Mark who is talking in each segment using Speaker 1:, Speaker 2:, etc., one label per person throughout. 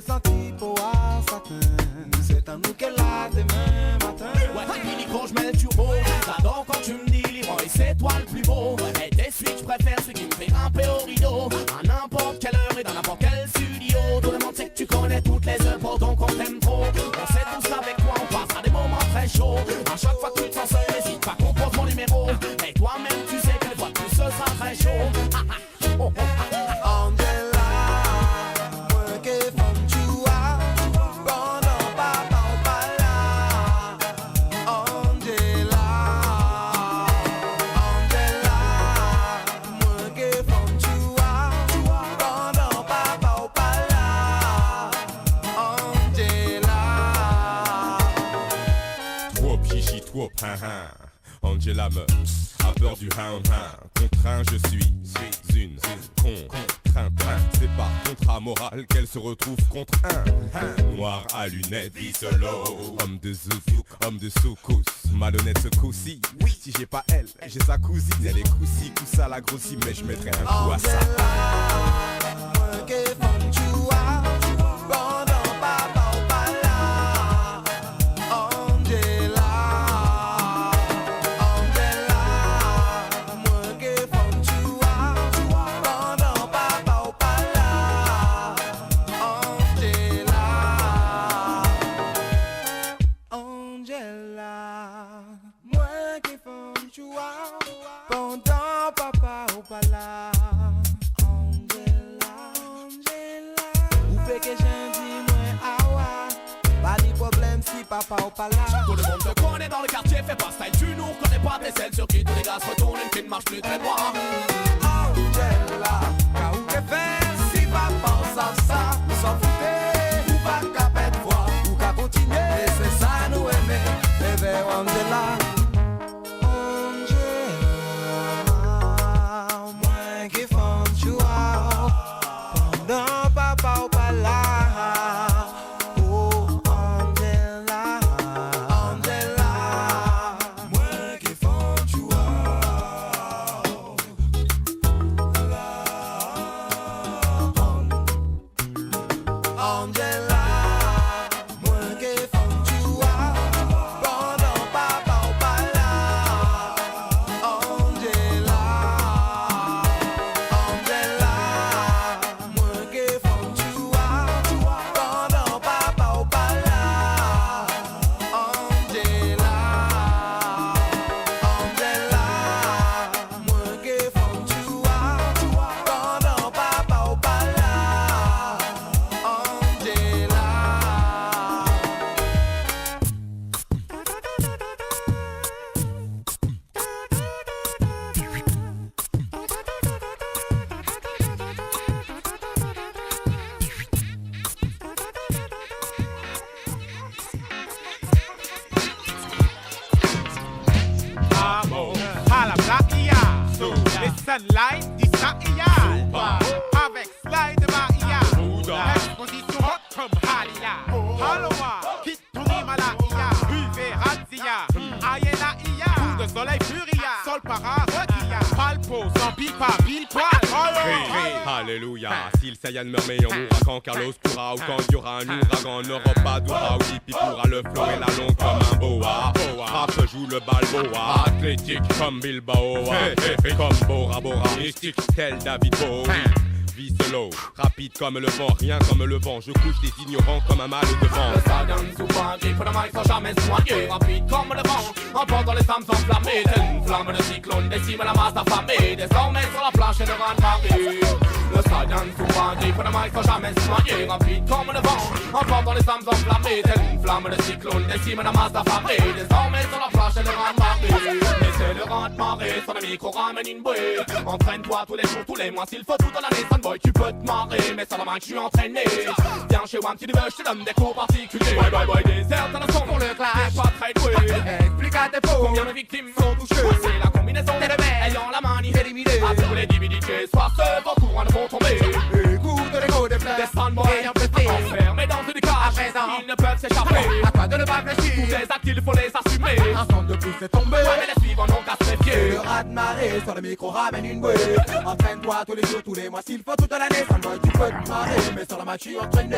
Speaker 1: t'es senti pour un satin. C'est un nous qu'elle a demain matin.
Speaker 2: Ouais, c'est fini quand je mets le turbo. J'adore quand tu me dis Leroy, c'est toi le plus beau. Et des suites, je préfère celui qui me fait grimper au rideau. À n'importe quelle heure et dans n'importe quel studio. Tout le monde sait que tu connais toutes les œuvres, donc on t'aime trop. On sait tous avec toi, on passera des moments très chauds. À chaque fois que tu te sens seul, n'hésite pas, compose mon numéro. Et toi-même, tu sais que les fois de plus, ce sera très chaud.
Speaker 1: Angela, moi qui femme tu as, pendant papa ou pas là. Angela, moi qui femme tu as, pendant papa ou pas là. Angela.
Speaker 3: Trop chichi, trop Angela me a peur du hound. Contraint je suis une contrainte. C'est par contrat moral qu'elle se retrouve contre un noir à lunettes, vie solo. Homme de zouk, homme de soukous. Malhonnête ce coup-ci. Oui, si j'ai pas elle, j'ai sa cousine. Elle est coussi, coussa la grossie, mais je mettrai un coup à ça.
Speaker 1: Moi qui femme tu as, pendant papa ou pas là. Angela, moi qui femme tu as, pendant papa ou pas là. Angela, moi qui femme tu as, pendant papa ou pas là. Ou fait que j'ai dit moi awa, pas de problème si papa ou pas là.
Speaker 2: Tout le monde te connaît dans le quartier, fais pas style, tu nous reconnais pas, t'es celle sur qui tous les gars se retournent, une qui ne marche plus très droit.
Speaker 1: Angela, car où qu'est fait si papa ou ça, s'en foutait, ou pas qu'à pète voix, ou qu'à continuer, et c'est ça nous aimer, et vers Angela. Moi qui font tu as, pendant papa ou pas là. Oh Angela, moi qui font tu as. Angela, moi qui font tu as, pendant papa ou pas là. Angela, moi qui font tu as, pendant papa ou pas là. Angela, moi qui font tu as, pendant papa ou pas là. Angela.
Speaker 4: Amo, à la Bahia, les sunlight d'Israël. Avec slide Bahia, exposition hot comme Halia. Haloa, quitte ton Himalaya, Uve Razia, Ayena Ia, coup de soleil furia, sol para requilla, palpo, sans pipa, pile poil.
Speaker 3: Alléluia, si le Saiyan meurt mais on mourra quand Carlos courra ou quand il y aura un ouragan en Europe à Doura où Hippie pourra le fleurer la longue comme un boa. Frappe joue le balboa, athlétique comme Bilbao, comme Bora Bora, mystique tel David Bowie. Vie solo, rapide comme le vent, rien comme le vent. Je couche les ignorants comme un mal de vent.
Speaker 2: Le Saiyan souvent griffe le mic sans jamais se soigner. Rapide comme le vent, emportant les femmes enflammées. Telle une flamme de cyclone décime la masse affamée. Désormais sur la planche et le rang de Paris. Le Saiyan souvent griffe le mic sans jamais se soigner. Rapide comme le vent, emportant les femmes enflammées. Telle une flamme de cyclone décime la masse affamée. Désormais sur la planche et le rang de Paris. Mais c'est le rang de marée, sur le micro ramène une bouée. Entraîne-toi tous les jours, tous les mois, s'il faut tout dans l'année. Boy, tu peux te marrer, mais ça va que je suis entraîné. Viens chez WAM, si tu veux, je te donne des cours particuliers. Boy, des airs dans le son pour le clash. T'es pas très doué. Explique à tes faux combien de victimes sont touchées. C'est la combinaison des deux ayant la manie éliminée. À tous les divinités, soir ce vent courant ne vont tomber. Écoute l'écho des fleurs, des fanboys enfermés dans une cage. À présent, ils ne peuvent s'échapper. À toi de ne pas fléchir. Tous les actes, il faut les assumer. Un son de plus est tombé. Ouais, mais les suivants n'ont qu'à se méfier.
Speaker 1: Le rat de marrer. Sur le micro, ramène une bouée. Entraîne-toi tous les jours, tous les mois, s'il faut toute l'année. Ça me tu peux te marrer, mais sur la match, je suis entraîné.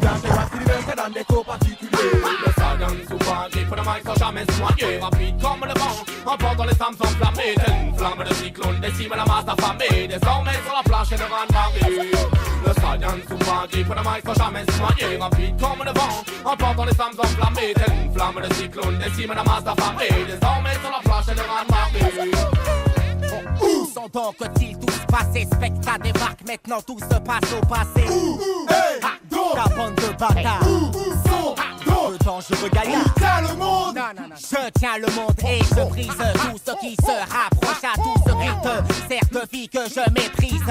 Speaker 1: Viens chez moi, Sylvain, ça donne des cours particuliers.
Speaker 2: Le Sagan souvent qui pour le mic sans jamais se soigner. Rapide comme le vent, emportant les femmes enflammées. Telle une flamme de cyclone décime la masse affamée. Désormais sur la planche et de grande marée. Le Sagan souvent qui pour le mic sans jamais se soigner. Rapide comme le vent, emportant les femmes enflammées. Telle une flamme de cyclone décime la masse affamée. Désormais sur la planche et de grande marée.
Speaker 5: Où sont donc ils tous passés? Spectre débarque, maintenant tout se passe au passé. Ta bande de bâtards. Le dangereux gaillard.
Speaker 1: Le monde.
Speaker 5: Je tiens le monde et je brise tout ce qui se rapproche à tout ce qui te sert de vie que je maîtrise.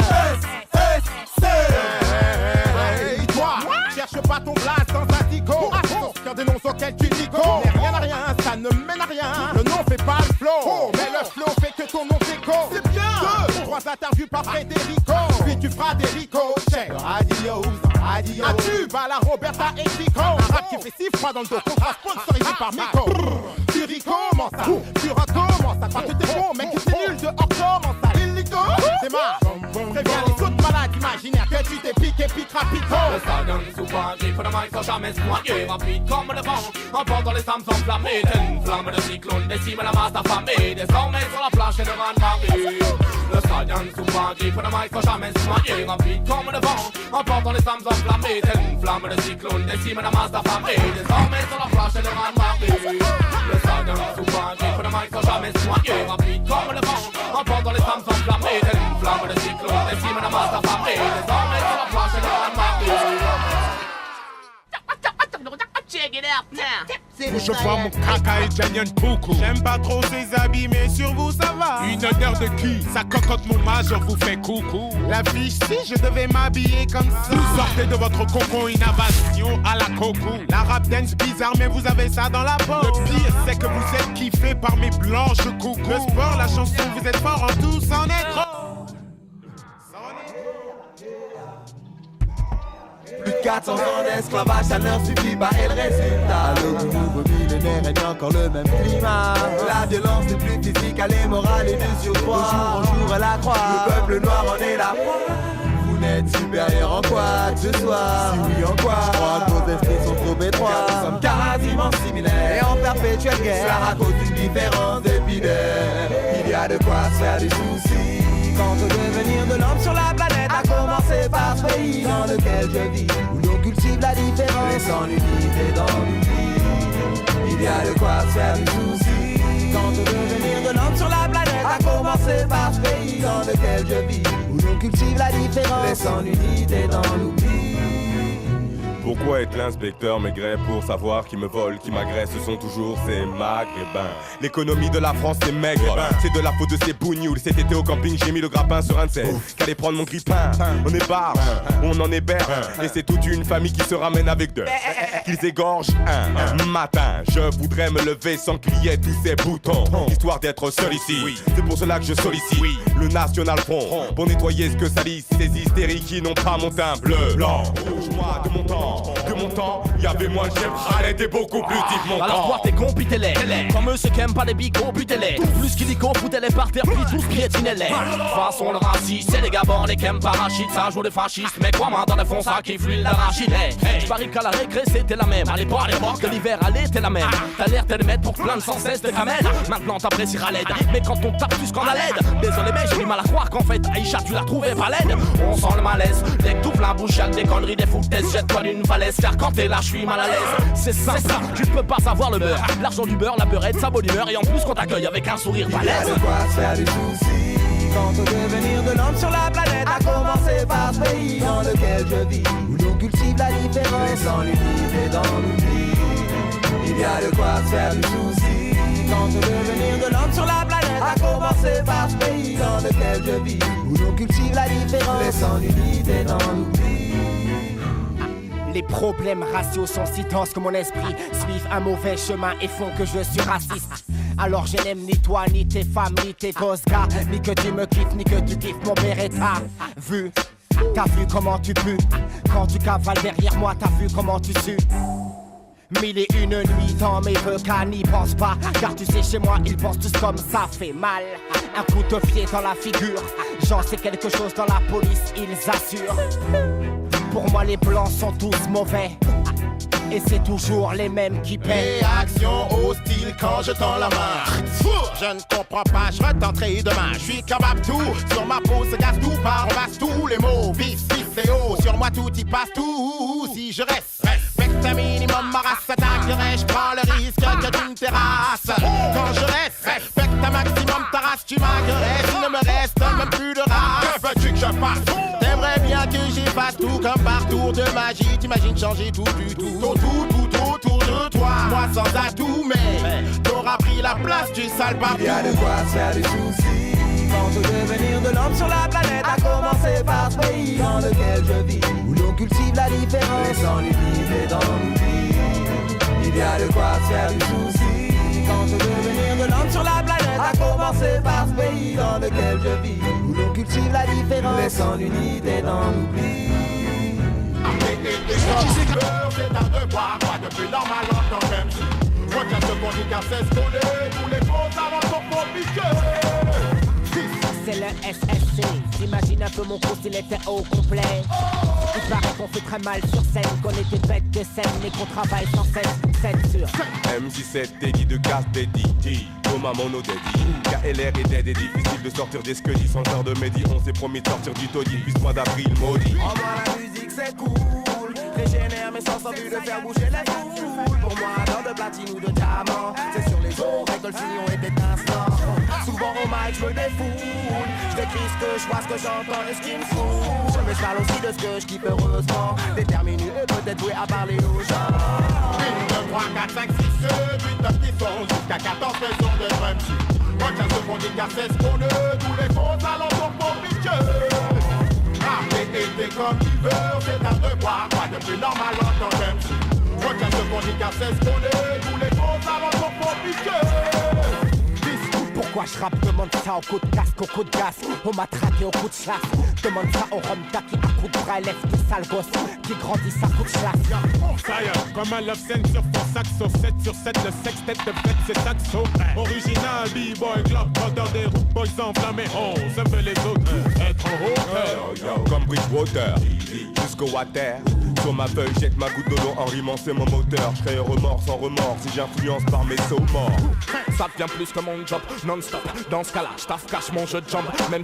Speaker 4: Hey, toi, cherche pas ton place dans un dico. Aucun des noms auxquels tu nico. Mais rien à rien, ça ne mène à rien. Le nom fait pas le flow, mais le flow fait que ton nom t'écho. C'est bien. 2, 3 interviews par Frédérico. Puis tu feras des ricochets. Radio, radio. Un tube à la Roberta et Chico. Un rap qui fait 6 fois dans le dos. Contrat sponsorisé par Miko. Tu recommences ça, tu recommences ça. Quand tu t'es bon, mec, tu es nul de hors comment ça. Illico, c'est marre. Préviens les autres malades imaginaires que tu t'es piqué, pique rapido.
Speaker 2: Le Sagan souvent qui pour le mic sans jamais se noyer. Rapide comme le vent, emportant les femmes enflammées. Telle une flamme de cyclone décime la masse affamée. Désormais sur la planche et de grande marée. Le Sagan souvent qui pour le mic sans jamais se noyer. Rapide comme le vent, emportant les femmes enflammées. Telle une flamme de cyclone décime la masse affamée. Désormais sur la planche et de grande marée. Le Sagan souvent qui pour le mic sans jamais se noyer. Rapide comme le vent, emportant les femmes enflammées. Telle une flamme de cyclone décime la masse affamée. Désormais sur la planche et de grande marée.
Speaker 5: Check it out now.
Speaker 4: Je vois mon caca et Janyan beaucoup. J'aime pas trop ses habits, mais sur vous ça va. Une honneur de qui? Ça cocotte mon majeur vous fait coucou. La fiche, si je devais m'habiller comme ça. Vous sortez de votre cocon, innovation à la coco. La rap dance bizarre, mais vous avez ça dans la peau. Le pire, c'est que vous êtes kiffé par mes blanches coucou. Le sport, la chanson, vous êtes fort en tout, c'en est trop.
Speaker 1: Plus de 400 ans d'esclavage, ça ne leur suffit pas, et le résultat. Le nouveau millénaire règne encore le même climat. La violence n'est plus physique, elle est morale et 2 sur 3. De jour en jour, elle accroît. Le peuple noir en est la proie. Vous n'êtes supérieur en quoi que ce soit? Si oui, en quoi? Je crois que vos esprits sont trop étroits. Car nous sommes quasiment similaires et en perpétuelle guerre. Cela raconte une différence d'épidaire. Il y a de quoi se faire des soucis. Quant au devenir de l'homme sur la planète, à commencer par ce pays dans lequel je vis, où l'on cultive la différence, laissant l'unité dans l'oubli. Il y a de quoi se faire du souci. Quant au devenir de l'homme sur la planète, à commencer par ce pays dans lequel je vis, où l'on cultive la différence, laissant l'unité dans l'oubli.
Speaker 3: Pourquoi être l'inspecteur Maigret pour savoir qui me vole, qui m'agresse? Ce sont toujours ces maghrébins. L'économie de la France c'est maigre, c'est de la faute de ces bougnoules. Cet été au camping j'ai mis le grappin sur un de ces qu'allait prendre mon grippin. On est barre, on en héberge. Et c'est toute une famille qui se ramène avec deux qu'ils égorgent un matin. Je voudrais me lever sans crier tous ces boutons, histoire d'être seul ici. C'est pour cela que je sollicite le National Front pour nettoyer ce que salissent ces hystériques qui n'ont pas mon teint bleu, blanc, rouge. Moi de mon temps, y avait moins de chèvres, elle était beaucoup plus type mon temps.
Speaker 6: Alors toi t'es con, pis-les. Comme eux ceux qui aiment pas les bigots, butez-les. Plus qu'illico, foutez-les par terre, puis tous piétinez-les. De toute façon le raciste, c'est les gabons, les qu'aiment parachutes. Ça joue les fascistes, mais crois-moi dans les fonds ça qui fluide l'arachide. J'parie qu'à la récré c'était la même. À l'époque de l'hiver, allez t'es la même. T'as l'air t'es le maître pour plaindre sans cesse de camel. Maintenant t'apprécieras l'aide, mais quand on tape plus qu'en a l'aide. Désolé mais j'ai du mal à croire qu'en fait Aïcha tu l'as trouvé pas laide. On sent le malaise, dès que tout plein bouche y'a des conneries, des foutaises. Jette-toi d'une falaise, car quand t'es là je suis mal à l'aise. C'est ça, tu peux pas savoir le beurre. L'argent du beurre, la beurette, sa bonne humeur. Et en plus qu'on t'accueille avec un sourire balèze.
Speaker 1: Il y a de quoi se faire des soucis. Quant au devenir de l'homme sur la planète, à commencer par ce pays dans lequel je vis, où l'on cultive la différence, laissant l'unité dans l'oubli. Il y a de quoi se faire du souci. Quant au devenir de l'homme sur la planète, à commencer par ce pays dans lequel je vis, où l'on cultive la différence, laissant l'unité dans l'oubli.
Speaker 5: Les problèmes raciaux sont si denses que mon esprit suive un mauvais chemin et font que je suis raciste. Alors je n'aime ni toi, ni tes femmes, ni tes gosses gars, ni que tu me kiffes, ni que tu kiffes mon Beretta. T'as vu comment tu pues? Quand tu cavales derrière moi, t'as vu comment tu sues? Mille et une nuits dans mes vœux qu'à n'y pense pas. Car tu sais chez moi ils pensent tous comme ça fait mal. Un coup de pied dans la figure. J'en sais quelque chose dans la police, ils assurent. Pour moi les blancs sont tous mauvais. Et c'est toujours les mêmes qui paient.
Speaker 7: Réaction hostile quand je tends la main. Je ne comprends pas, je retenterai demain. Je suis capable tout, sur ma peau se gasse tout, par on passe tous les mots. Vice, vice et haut, sur moi tout y passe tout. Si je reste, respecte un minimum ma race, attaquerai, je prends le risque que tu me terrasses. Quand je reste, respecte un maximum ta race, tu m'agresses. Il ne me reste même plus de race. Que veux-tu que je fasse? T'aimerais bien que j'efface tout comme par tour de magie. T'imagines changer tout du tout, tout autour de toi. Moi sans atout, mais t'auras pris la place du sale papou.
Speaker 1: Il y a de quoi se faire des soucis. Quant au devenir de l'homme sur la planète, à commencer par ce pays dans lequel je vis, où l'on cultive la différence, laissant l'unité dans l'oubli. Il y a de quoi se faire des soucis. Quant au devenir de l'homme sur la planète, à commencer par ce pays dans lequel je vis, où l'on cultive la différence, laissant l'unité dans l'oubli.
Speaker 7: C'est un devoir, moi depuis normal en tant qu'MC. Retiens ce qu'on dit car c'est ce qu'on est. Tous les faux avant sont pour piquer.
Speaker 5: C'est le SSC. J'imagine un peu mon cours s'il était au complet. Il paraît qu'on fait très mal sur scène, qu'on était bête de scène et qu'on travaille sans cesse. Censure.
Speaker 3: M17, Teddy de casse Teddy. Thomas Mono Daddy. KLR est dead et difficile de sortir des squelettis. Sans heure de midi, on s'est promis de sortir du taudis. Puis ce mois d'avril maudit.
Speaker 1: En moi la musique c'est cool. Régénère mais sans envie de faire bouger les foules. Pour moi, dans de platine ou de diamant, c'est sur les oreilles que le sillon est étincelant. Souvent au mic, je me défoule. Je décris ce que je vois, ce que j'entends et ce qui me fout. Mais je parle aussi de ce que je kiffe heureusement. Déterminé et peut-être doué à parler aux gens.
Speaker 7: 1, 2, 3, 4, 5, 6, 7, 8, 9, 10, 11 jusqu'à 14 raisons de drum sheet. Retiens ce qu'on dit car c'est ce qu'on est. Tous les faux talents sont pour piquer. Rapper et comme tu veux, c'est un devoir. Moi depuis normal en tant qu'MC. Retiens ce qu'on dit car c'est ce qu'on est. Tous les faux talents sont pour piquer.
Speaker 5: Pourquoi je rappe? Demande ça au coup de casque, au coup de gaz. On m'a traqué au coup de chasse. Demande ça au Romta qui à coup de bras lève des sales gosses qui grandissent à coup de chasse.
Speaker 4: Ça y est, comme un love scène sur fond saxo. 7 sur 7, le sextet de fête c'est saxo. Original, b-boy, club, vendeur des routes, boys enflammés. On se fait les autres, être en hauteur.
Speaker 3: Comme Bridgewater, jusqu'au water. Sur ma feuille, jette ma goutte d'eau en rimant, c'est mon moteur. Je crée remords sans remords si j'influence par mes sauts morts.
Speaker 6: Ça devient plus que mon job, non-stop. Dans ce cas-là, je taffe, cache mon jeu de jambes. Même